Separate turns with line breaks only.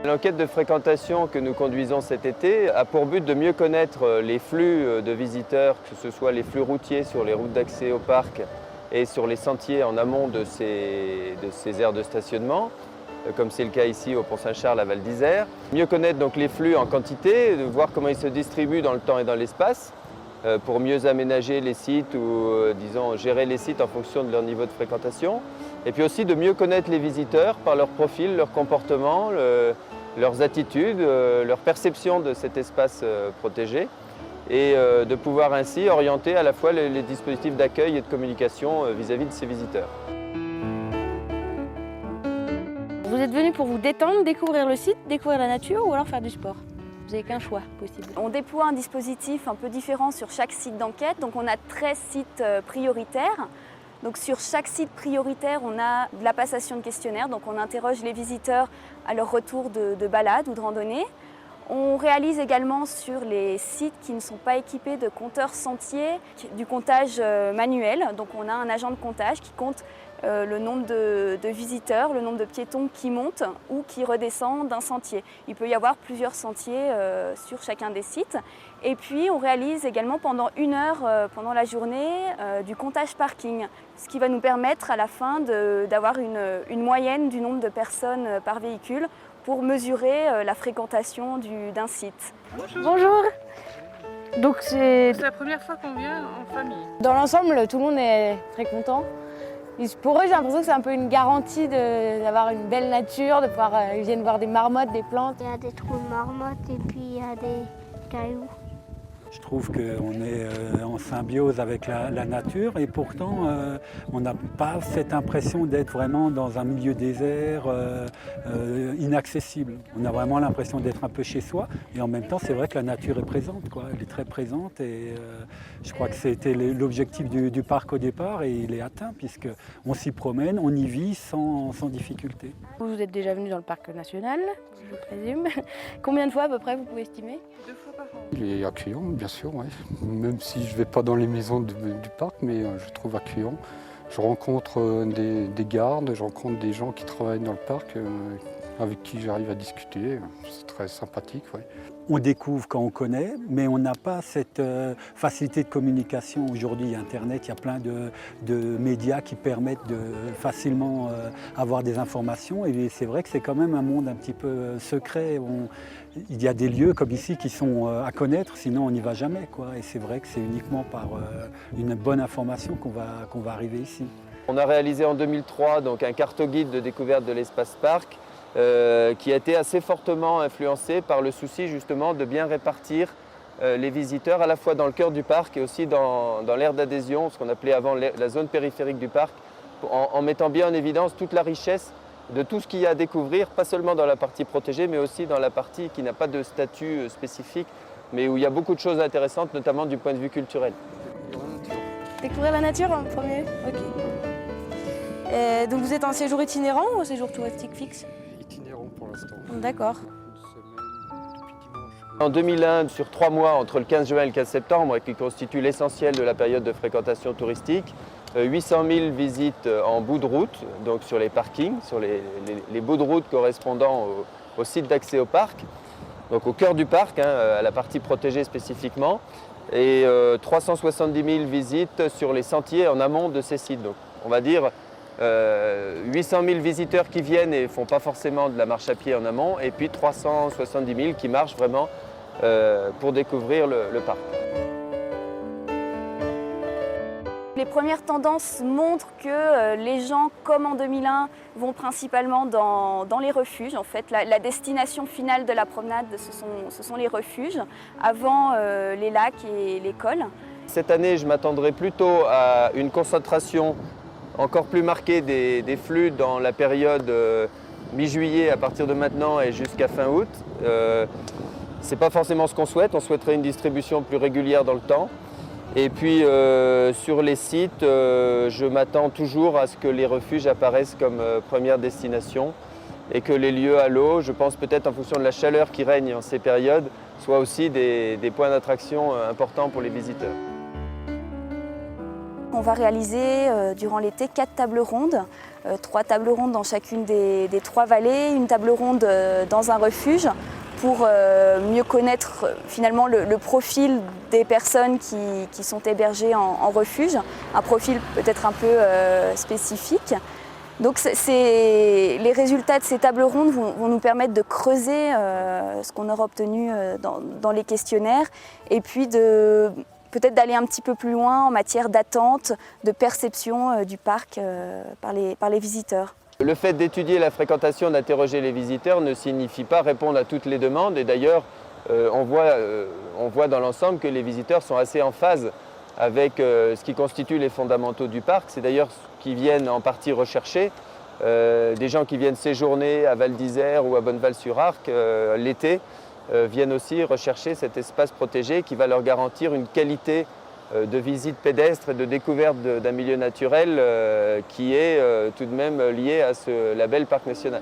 L'enquête de fréquentation que nous conduisons cet été a pour but de mieux connaître les flux de visiteurs, que ce soit les flux routiers sur les routes d'accès au parc et sur les sentiers en amont de ces aires de stationnement, comme c'est le cas ici au Pont-Saint-Charles à Val d'Isère. Mieux connaître donc les flux en quantité, de voir comment ils se distribuent dans le temps et dans l'espace, pour mieux aménager les sites ou disons gérer les sites en fonction de leur niveau de fréquentation. Et puis aussi de mieux connaître les visiteurs par leur profil, leur comportement, leurs attitudes, leur perception de cet espace protégé et de pouvoir ainsi orienter à la fois les dispositifs d'accueil et de communication vis-à-vis de ces visiteurs.
Vous êtes venu pour vous détendre, découvrir le site, découvrir la nature ou alors faire du sport? Vous n'avez qu'un choix possible.
On déploie un dispositif un peu différent sur chaque site d'enquête. Donc on a 13 sites prioritaires. Donc sur chaque site prioritaire, on a de la passation de questionnaires. Donc on interroge les visiteurs à leur retour de balade ou de randonnée. On réalise également sur les sites qui ne sont pas équipés de compteurs sentiers du comptage manuel. Donc on a un agent de comptage qui compte le nombre de visiteurs, le nombre de piétons qui montent ou qui redescendent d'un sentier. Il peut y avoir plusieurs sentiers sur chacun des sites. Et puis on réalise également pendant 1 heure pendant la journée du comptage parking, ce qui va nous permettre à la fin d'avoir une moyenne du nombre de personnes par véhicule pour mesurer la fréquentation d'un site.
Bonjour. Donc
C'est la première fois qu'on vient en famille.
dans l'ensemble, tout le monde est très content. Pour eux, j'ai l'impression que c'est un peu une garantie d'avoir une belle nature, de pouvoir, ils viennent voir des marmottes, des plantes.
Il y a des trous de marmotte et puis il y a des cailloux.
Je trouve qu'on est en symbiose avec la nature et pourtant on n'a pas cette impression d'être vraiment dans un milieu désert inaccessible. On a vraiment l'impression d'être un peu chez soi et en même temps c'est vrai que la nature est présente, quoi. Elle est très présente et je crois que c'était l'objectif du parc au départ et il est atteint puisqu'on s'y promène, on y vit sans difficulté.
Vous êtes déjà venu dans le parc national, je présume. Combien de fois à peu près vous pouvez estimer?
2 fois par an.
Il est accueillant, bien sûr, ouais. Même si je ne vais pas dans les maisons du parc, mais je trouve accueillant. Je rencontre des gardes, je rencontre des gens qui travaillent dans le parc, avec qui j'arrive à discuter. C'est très sympathique, ouais.
On découvre quand on connaît, mais on n'a pas cette facilité de communication. Aujourd'hui, il y a Internet, il y a plein de médias qui permettent de facilement avoir des informations. Et c'est vrai que c'est quand même un monde un petit peu secret. Il y a des lieux comme ici qui sont à connaître, sinon on n'y va jamais, quoi. Et c'est vrai que c'est uniquement par une bonne information qu'on va arriver ici.
On a réalisé en 2003 donc, un cartoguide de découverte de l'espace parc qui a été assez fortement influencé par le souci justement de bien répartir les visiteurs à la fois dans le cœur du parc et aussi dans l'aire d'adhésion, ce qu'on appelait avant la zone périphérique du parc, en mettant bien en évidence toute la richesse de tout ce qu'il y a à découvrir, pas seulement dans la partie protégée, mais aussi dans la partie qui n'a pas de statut spécifique, mais où il y a beaucoup de choses intéressantes, notamment du point de vue culturel.
Découvrir la nature en premier? Ok. Donc vous êtes en séjour itinérant ou en séjour touristique fixe?
Itinérant pour l'instant.
D'accord.
En 2001, sur 3 mois, entre le 15 juin et le 15 septembre, qui constitue l'essentiel de la période de fréquentation touristique, 800 000 visites en bout de route, donc sur les parkings, sur les bouts de route correspondant au site d'accès au parc, donc au cœur du parc, à la partie protégée spécifiquement, et 370 000 visites sur les sentiers en amont de ces sites. Donc on va dire 800 000 visiteurs qui viennent et ne font pas forcément de la marche à pied en amont, et puis 370 000 qui marchent vraiment pour découvrir le parc.
Les premières tendances montrent que les gens, comme en 2001, vont principalement dans les refuges. En fait, la destination finale de la promenade, ce sont les refuges, avant les lacs et les cols.
Cette année, je m'attendrai plutôt à une concentration encore plus marquée des flux dans la période mi-juillet à partir de maintenant et jusqu'à fin août. Ce n'est pas forcément ce qu'on souhaite, on souhaiterait une distribution plus régulière dans le temps. Et puis sur les sites, je m'attends toujours à ce que les refuges apparaissent comme première destination et que les lieux à l'eau, je pense peut-être en fonction de la chaleur qui règne en ces périodes, soient aussi des points d'attraction importants pour les visiteurs.
On va réaliser durant l'été 4 tables rondes, 3 tables rondes dans chacune des 3 vallées, une table ronde dans un refuge pour mieux connaître finalement le profil des personnes qui sont hébergées en refuge, un profil peut-être un peu spécifique. Donc les résultats de ces tables rondes vont nous permettre de creuser ce qu'on aura obtenu dans les questionnaires et puis peut-être d'aller un petit peu plus loin en matière d'attente, de perception du parc par les visiteurs.
Le fait d'étudier la fréquentation, d'interroger les visiteurs ne signifie pas répondre à toutes les demandes. Et d'ailleurs, on voit dans l'ensemble que les visiteurs sont assez en phase avec ce qui constitue les fondamentaux du parc. C'est d'ailleurs ce qu'ils viennent en partie rechercher. Des gens qui viennent séjourner à Val d'Isère ou à Bonneval-sur-Arc l'été viennent aussi rechercher cet espace protégé qui va leur garantir une qualité de visite pédestre et de découverte d'un milieu naturel qui est tout de même lié à ce label Parc national.